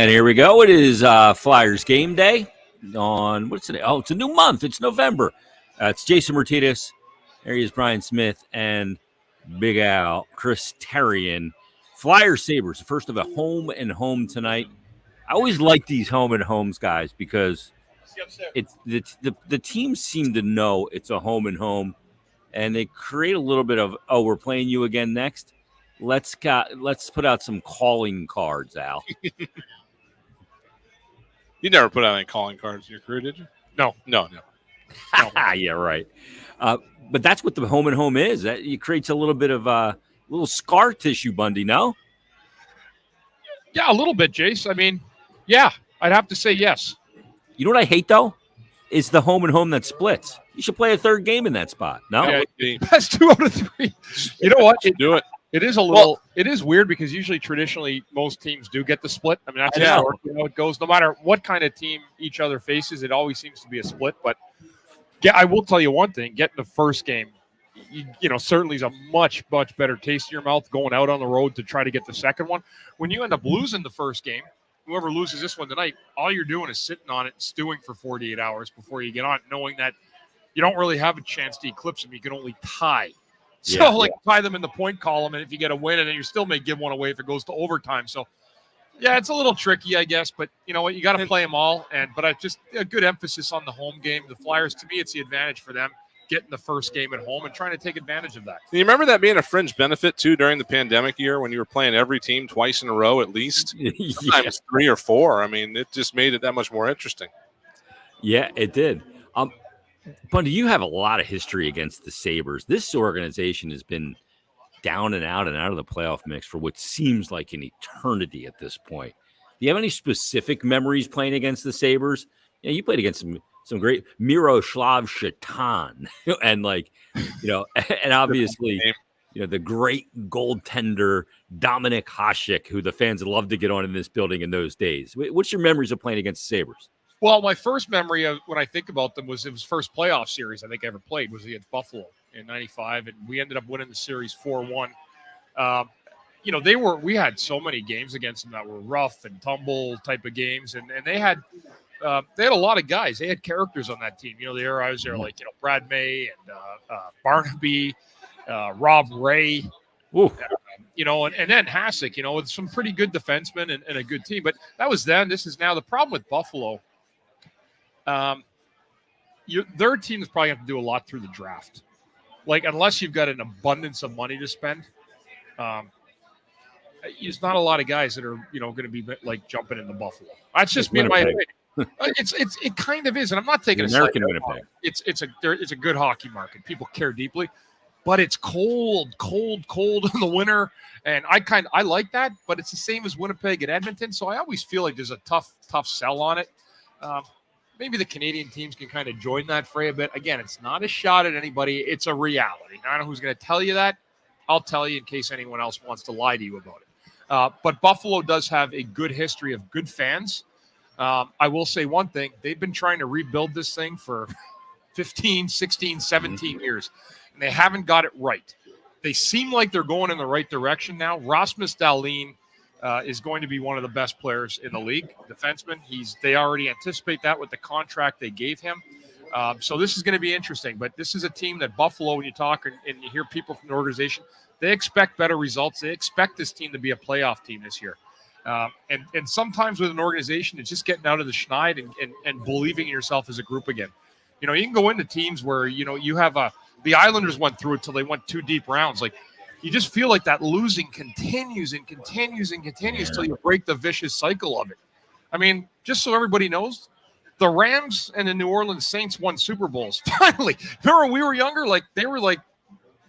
And here we go. It is Flyers game day on, what's today? Oh, it's a new month. It's November. It's Jason Martinez. There he is, Brian Smith, and Big Al, Chris Terrian. Flyers Sabres, the first of a home and home tonight. I always like these home and homes, guys, because the teams seem to know it's a home and home, and they create a little bit of, oh, we're playing you again next. Let's put out some calling cards, Al. You never put out any calling cards in your career, did you? No. Yeah, right. But that's what the home and home is. That it creates a little bit of little scar tissue, Bundy. No. Yeah, a little bit, Jace. I mean, yeah, I'd have to say yes. You know what I hate though? Is the home and home that splits. You should play a third game in that spot. No, yeah, that's 2 out of 3. You know what? Do it. It is a little. It is weird because usually, traditionally, most teams do get the split. I mean, that's how it goes. No matter what kind of team each other faces, it always seems to be a split. But I will tell you one thing: getting the first game, certainly is a much better taste in your mouth going out on the road to try to get the second one. When you end up losing the first game, whoever loses this one tonight, all you're doing is sitting on it and stewing for 48 hours before you get on, knowing that you don't really have a chance to eclipse them. You can only tie. So, tie them in the point column, and if you get a win, and then you still may give one away if it goes to overtime. So, yeah, it's a little tricky, I guess. But you know what? You got to play them all. But I just a good emphasis on the home game. The Flyers, to me, it's the advantage for them getting the first game at home and trying to take advantage of that. You remember that being a fringe benefit, too, during the pandemic year when you were playing every team twice in a row at least? Sometimes 3 or 4. I mean, it just made it that much more interesting. Yeah, it did. Bundy, you have a lot of history against the Sabres. This organization has been down and out of the playoff mix for what seems like an eternity at this point. Do you have any specific memories playing against the Sabres? Yeah, you played against some great Miroslav Shatan and and obviously, the great goaltender Dominik Hasek, who the fans loved to get on in this building in those days. What's your memories of playing against the Sabres? Well, my first memory of when I think about them was it was first playoff series I think I ever played was against Buffalo in '95, and we ended up winning the series 4-1. We had so many games against them that were rough and tumble type of games, and they had a lot of guys. They had characters on that team. I was there like Brad May and Barnaby, Rob Ray. And then Hasek, with some pretty good defensemen and a good team. But that was then. This is now. The problem with Buffalo. Their team is probably going to have to do a lot through the draft. Like, unless you've got an abundance of money to spend, there's not a lot of guys that are, going to be like jumping into Buffalo. That's just me in my opinion. It kind of is, and I'm not taking American Winnipeg. It's a good hockey market. People care deeply, but it's cold in the winter, and I like that. But it's the same as Winnipeg and Edmonton, so I always feel like there's a tough sell on it. Maybe the Canadian teams can kind of join that fray a bit. Again, it's not a shot at anybody. It's a reality. I don't know who's going to tell you that. I'll tell you in case anyone else wants to lie to you about it. But Buffalo does have a good history of good fans. I will say one thing. They've been trying to rebuild this thing for 15, 16, 17 years, and they haven't got it right. They seem like they're going in the right direction now. Rasmus Dahlin is going to be one of the best players in the league, defenseman. They already anticipate that with the contract they gave him. So this is going to be interesting. But this is a team that Buffalo, when you talk and you hear people from the organization, they expect better results. They expect this team to be a playoff team this year. And sometimes with an organization, it's just getting out of the schneid and believing in yourself as a group again. You can go into teams where, you have the Islanders went through it till they went 2 deep rounds. Like, you just feel like that losing continues and continues and continues till you break the vicious cycle of it. I mean, just so everybody knows, the Rams and the New Orleans Saints won Super Bowls. Finally. Remember when we were younger? Like, they were like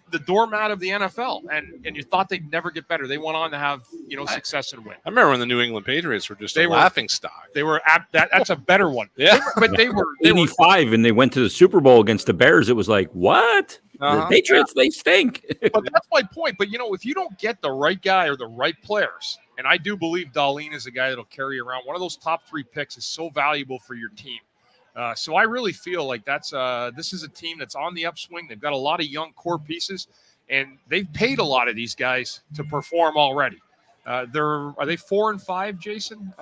the doormat of the NFL, and you thought they'd never get better. They went on to have, success and win. I remember when the New England Patriots were just a laughing stock. They were that's a better one. Yeah. They were 85, and they went to the Super Bowl against the Bears. It was like, what? The Patriots, they stink. But that's my point. But, if you don't get the right guy or the right players, and I do believe Dahlin is a guy that'll carry you around, one of those top 3 picks is so valuable for your team. So I really feel like this is a team that's on the upswing. They've got a lot of young core pieces, and they've paid a lot of these guys to perform already. Are they 4-5, Jason?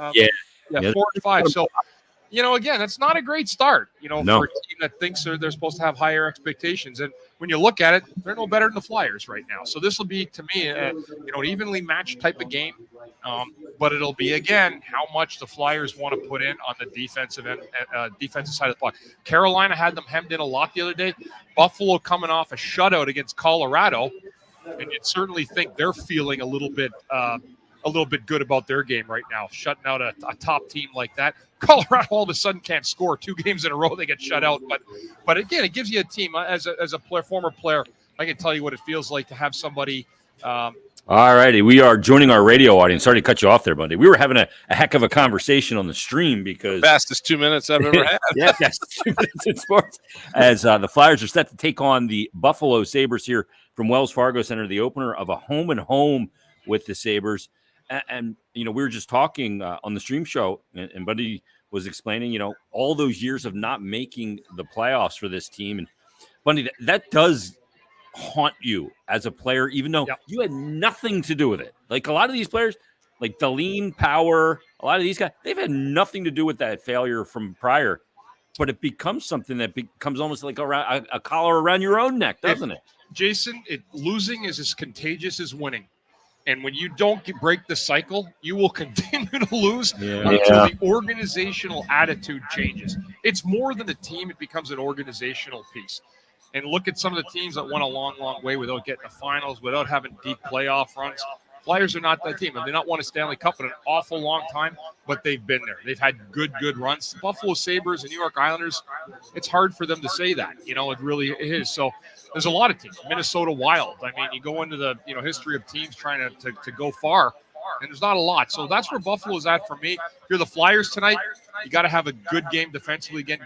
Yeah, 4-5. So, again, that's not a great start, No. for a team that thinks they're supposed to have higher expectations. And when you look at it, they're no better than the Flyers right now. So this will be, to me, an evenly matched type of game. But it'll be, again, how much the Flyers want to put in on the defensive side of the puck. Carolina had them hemmed in a lot the other day. Buffalo coming off a shutout against Colorado, and you'd certainly think they're feeling a little bit good about their game right now, shutting out a top team like that. Colorado all of a sudden can't score 2 games in a row; they get shut out. But again, it gives you a team. As a former player, I can tell you what it feels like to have somebody. All righty, we are joining our radio audience. Sorry to cut you off there, Bundy. We were having a heck of a conversation on the stream because fastest 2 minutes I've ever had. Yeah, fastest 2 minutes in sports. As the Flyers are set to take on the Buffalo Sabres here from Wells Fargo Center, the opener of a home and home with the Sabres. And we were just talking on the stream show, and Bundy was explaining, all those years of not making the playoffs for this team. And Bundy, that does haunt you as a player, even though you had nothing to do with it. Like a lot of these players, like Deline, Power, a lot of these guys, they've had nothing to do with that failure from prior. But it becomes something that becomes almost like a collar around your own neck, doesn't it? Jason, losing is as contagious as winning. And when you don't break the cycle, you will continue to lose until the organizational attitude changes. It's more than a team. It becomes an organizational piece. And look at some of the teams that went a long, long way without getting the finals, without having deep playoff runs. Flyers are not that team. They've not won a Stanley Cup in an awful long time, but they've been there. They've had good runs. The Buffalo Sabres and New York Islanders, it's hard for them to say that. It really is. So there's a lot of teams. Minnesota Wild. I mean, you go into the history of teams trying to go far, and there's not a lot. So that's where Buffalo's at for me. If you're the Flyers tonight, you got to have a good game defensively. Again,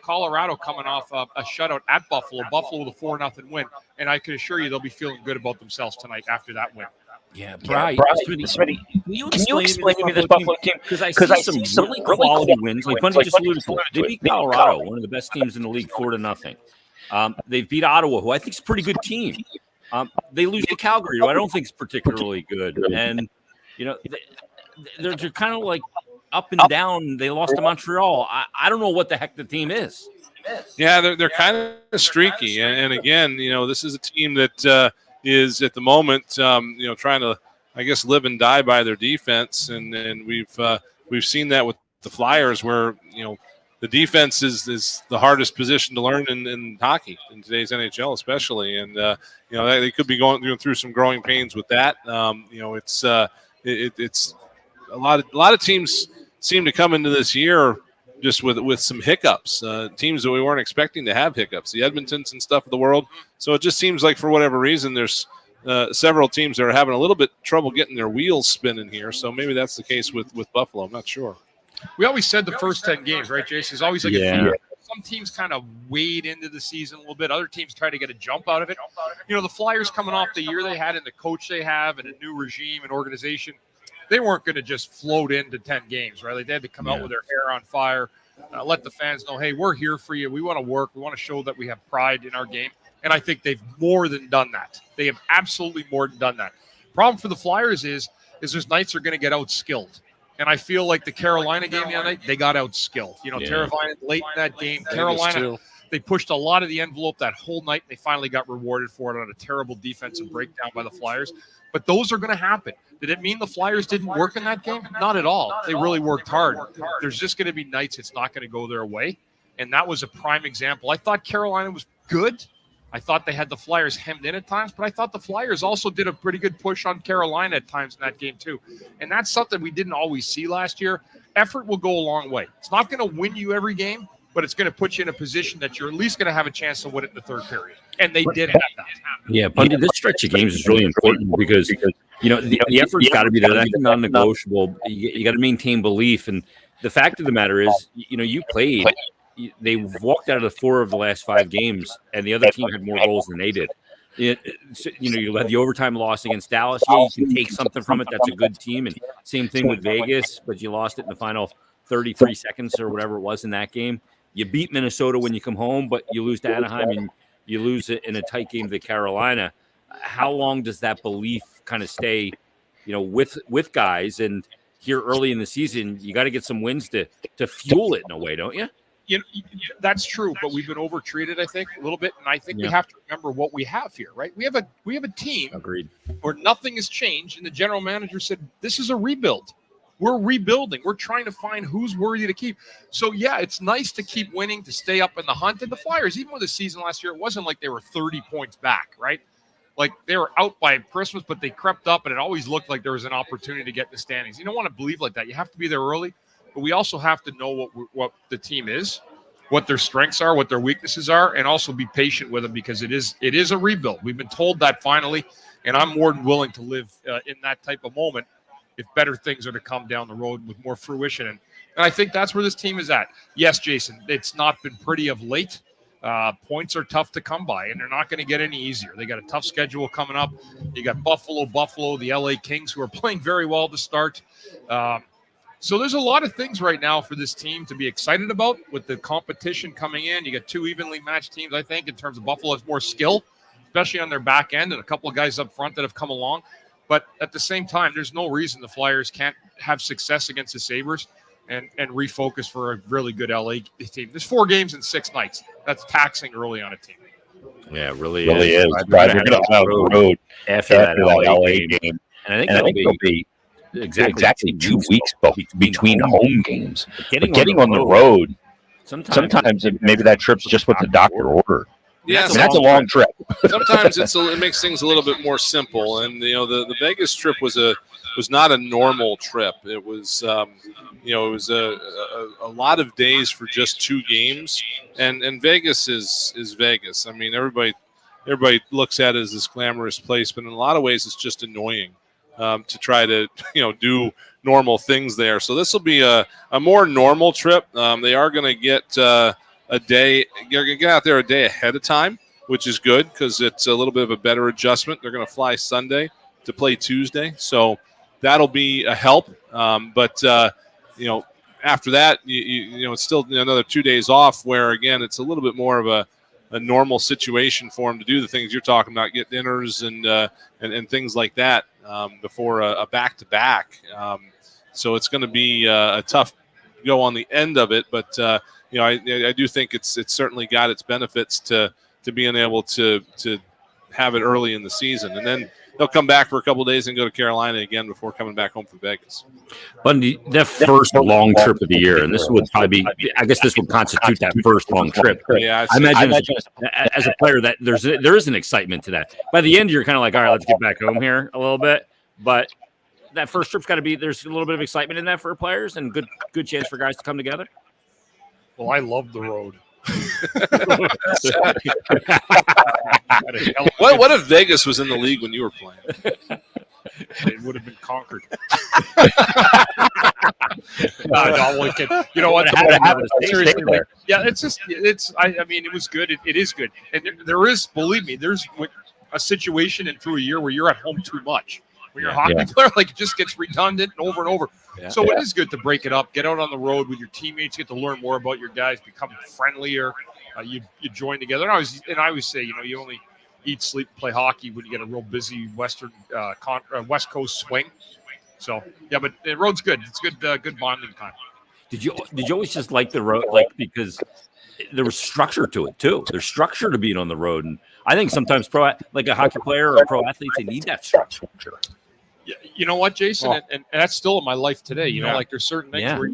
Colorado coming off a shutout at Buffalo. Buffalo with a 4-0 win, and I can assure you they'll be feeling good about themselves tonight after that win. Yeah, Bri, can you explain to me this Buffalo team? Because I see some really quality wins. Like Bundy just alluded to, they beat Colorado, one of the best teams in the league, 4-0. They've beat Ottawa, who I think is a pretty good team. They lose to Calgary, who I don't think is particularly good. And, they're kind of like up and down. They lost to Montreal. I don't know what the heck the team is. Yeah, they're kind of streaky. And again, this is a team that is at the moment, trying to, I guess, live and die by their defense. And we've seen that with the Flyers where, the defense is the hardest position to learn in hockey, in today's NHL especially. And, they could be going through some growing pains with that. It's a lot of teams seem to come into this year just with some hiccups, teams that we weren't expecting to have hiccups, the Edmontons and stuff of the world. So it just seems like for whatever reason, there's several teams that are having a little bit trouble getting their wheels spinning here. So maybe that's the case with Buffalo. I'm not sure. We always said the first 10 games, right, Jason? It's always like a fear. Some teams kind of wade into the season a little bit. Other teams try to get a jump out of it. The Flyers coming off the year they had and the coach they have and a new regime and organization, they weren't going to just float into 10 games, right? Like they had to come out with their hair on fire, let the fans know, hey, we're here for you. We want to work. We want to show that we have pride in our game. And I think they've more than done that. They have absolutely more than done that. Problem for the Flyers is there's nights they're going to get outskilled. And I feel like the Carolina game the other night, they got outskilled. Teravainen late in that game. Carolina, they pushed a lot of the envelope that whole night. They finally got rewarded for it on a terrible defensive breakdown by the Flyers. But those are going to happen. Did it mean the Flyers didn't work in that game? Not at all. They really worked hard. There's just going to be nights it's not going to go their way. And that was a prime example. I thought Carolina was good. I thought they had the Flyers hemmed in at times, but I thought the Flyers also did a pretty good push on Carolina at times in that game too. And that's something we didn't always see last year. Effort will go a long way. It's not going to win you every game, but it's going to put you in a position that you're at least going to have a chance to win it in the third period. And they did have that. Yeah, but this stretch of games is really important because the effort's got to be there. That's non-negotiable. You got to maintain belief. And the fact of the matter is, you played. They walked out of the 4 of the last 5 games, and the other team had more goals than they did. You had the overtime loss against Dallas. Yeah, you can take something from it. That's a good team. And same thing with Vegas, but you lost it in the final 33 seconds or whatever it was in that game. You beat Minnesota when you come home, but you lose to Anaheim and you lose it in a tight game to Carolina. How long does that belief kind of stay, with guys? And here early in the season, you got to get some wins to fuel it in a way, don't you? That's true, but we've been overtreated, I think, a little bit, and I think we have to remember what we have here, right? We have a team Agreed. where nothing has changed, and the general manager said, "This is a rebuild. We're rebuilding. We're trying to find who's worthy to keep." So yeah, it's nice to keep winning, to stay up in the hunt. And the Flyers, even with the season last year, it wasn't like they were 30 points back, right? Like they were out by Christmas, but they crept up, and it always looked like there was an opportunity to get in the standings. You don't want to believe like that. You have to be there early. But we also have to know what the team is, what their strengths are, what their weaknesses are, and also be patient with them because it is a rebuild. We've been told that finally, and I'm more than willing to live in that type of moment if better things are to come down the road with more fruition. And I think that's where this team is at. Yes, Jason, it's not been pretty of late. Points are tough to come by, and they're not going to get any easier. They got a tough schedule coming up. You got Buffalo, the LA Kings, who are playing very well to start. So there's a lot of things right now for this team to be excited about with the competition coming in. You got two evenly matched teams, I think, in terms of Buffalo has more skill, especially on their back end, and a couple of guys up front that have come along. But at the same time, there's no reason the Flyers can't have success against the Sabres and refocus for a really good LA team. There's 4 games in 6 nights. That's taxing early on a team. Yeah, it really is. Right, you're going to have the road after that LA game. And I think it'll be exactly 2 weeks between home games. But getting on the road, sometimes maybe that trip's just what the doctor ordered. Yeah, that's a long trip. Sometimes it makes things a little bit more simple. And the Vegas trip was not a normal trip. It was it was a lot of days for just 2 games. And Vegas is Vegas. I mean, everybody looks at it as this glamorous place, but in a lot of ways, it's just annoying. To try to do normal things there. So this will be a more normal trip. They are going to get a day. You're going to get out there a day ahead of time, which is good because it's a little bit of a better adjustment. They're going to fly Sunday to play Tuesday, so that'll be a help. But after that, it's still another 2 days off. Where again, it's a little bit more of a normal situation for them to do the things you're talking about, get dinners and things like that before a back-to-back. So it's going to be a tough go on the end of it, but I do think it's certainly got its benefits to being able to have it early in the season, and then they'll come back for a couple of days and go to Carolina again before coming back home from Vegas. Bundy, that first long trip of the year, and this would probably be, I guess this would constitute that first long trip. Yeah, I imagine as a player that there is an excitement to that. By the end, you're kind of like, all right, let's get back home here a little bit. But that first trip's got to be, there's a little bit of excitement in that for players and good chance for guys to come together. Well, I love the road. What if Vegas was in the league when you were playing? It would have been conquered. You know what? Seriously, yeah, I mean, it was good. It is good, and there is, believe me, there's a situation and through a year where you're at home too much. When you're a hockey player, like it just gets redundant and over and over. Yeah. So it is good to break it up, get out on the road with your teammates, get to learn more about your guys, become friendlier. You join together. And I always say, you only eat, sleep, play hockey when you get a real busy West Coast swing. So yeah, but the road's good. It's good bonding time. Did you always just like the road, like because there was structure to it too? There's structure to being on the road, and I think sometimes like a hockey player or pro athletes, they need that structure. You know what, Jason, and that's still in my life today. Like there's certain things where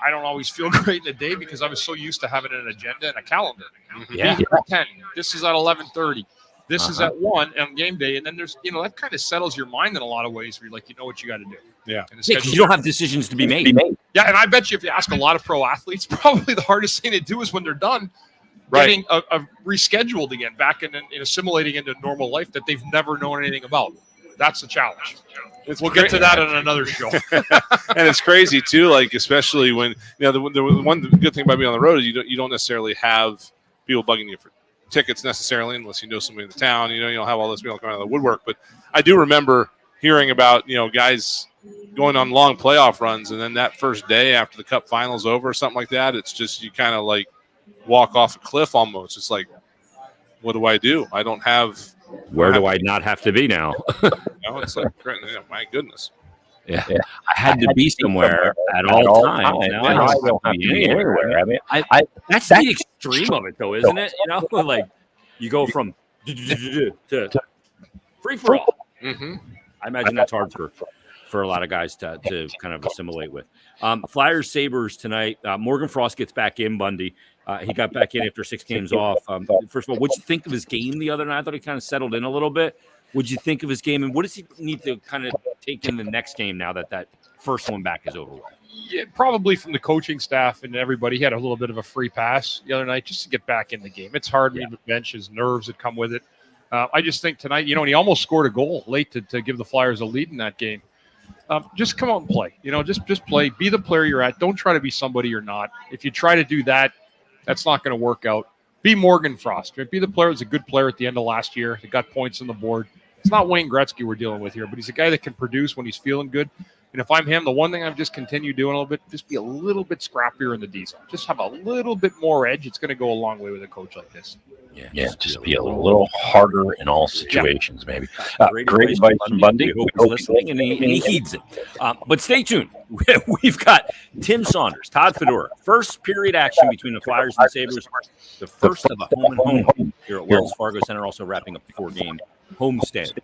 I don't always feel great in the day because I was so used to having an agenda and a calendar. Yeah, at 10. This is at 11:30. This is at 1 on game day, and then there's that kind of settles your mind in a lot of ways. Where you're like, what you got to do. Yeah, because you don't have decisions to be made. Yeah, and I bet you if you ask a lot of pro athletes, probably the hardest thing to do is when they're done. Getting a rescheduled again, back in assimilating into normal life that they've never known anything about. That's the challenge. We'll get to that on another show. And it's crazy too, like especially when the one good thing about being on the road is you don't necessarily have people bugging you for tickets necessarily, unless you know somebody in the town. You don't have all those people coming out of the woodwork. But I do remember hearing about guys going on long playoff runs, and then that first day after the Cup Finals over or something like that, it's just you kind of like walk off a cliff almost. It's like, what do I do? I don't have. Where do I not have to be now? It's like, my goodness. Yeah. I had to be somewhere at all times. Now I don't have to be anywhere. I mean, that's the extreme of it, though, isn't it? You know, like you go from to free for all. Mm-hmm. I imagine that's hard for a lot of guys to kind of assimilate with. Flyers Sabres tonight. Morgan Frost gets back in. Bundy. He got back in after 6 games off. First of all, what'd you think of his game the other night? I thought he kind of settled in a little bit. What'd you think of his game, and what does he need to kind of take in the next game now that first one back is over with? Yeah, probably from the coaching staff and everybody. He had a little bit of a free pass the other night just to get back in the game. It's hard when the bench, his nerves that come with it. I just think tonight, and he almost scored a goal late to give the Flyers a lead in that game. Just come out and play. Just play. Be the player you're at. Don't try to be somebody you're not. If you try to do that, that's not going to work out. Be Morgan Frost. Be the player that's a good player at the end of last year. He got points on the board. It's not Wayne Gretzky we're dealing with here, but he's a guy that can produce when he's feeling good. And if I'm him, the one thing I've just continued doing a little bit, just be a little bit scrappier in the D zone. Just have a little bit more edge. It's going to go a long way with a coach like this. Yeah, just be a little harder in all situations, maybe. Great advice from Bundy. We hope he's listening, and he heeds it. But stay tuned. We've got Tim Saunders, Todd Fedora. First period action between the Flyers and the Sabres. The first of a home here at Wells Fargo Center, also wrapping up the 4-game homestand.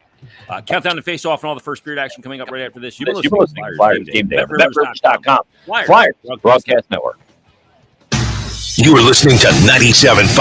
Countdown to face-off and all the first period action coming up right after this. You've been listening to Flyers Game Day. BetRivers.com. Flyers Broadcast Network. You are listening to 97.5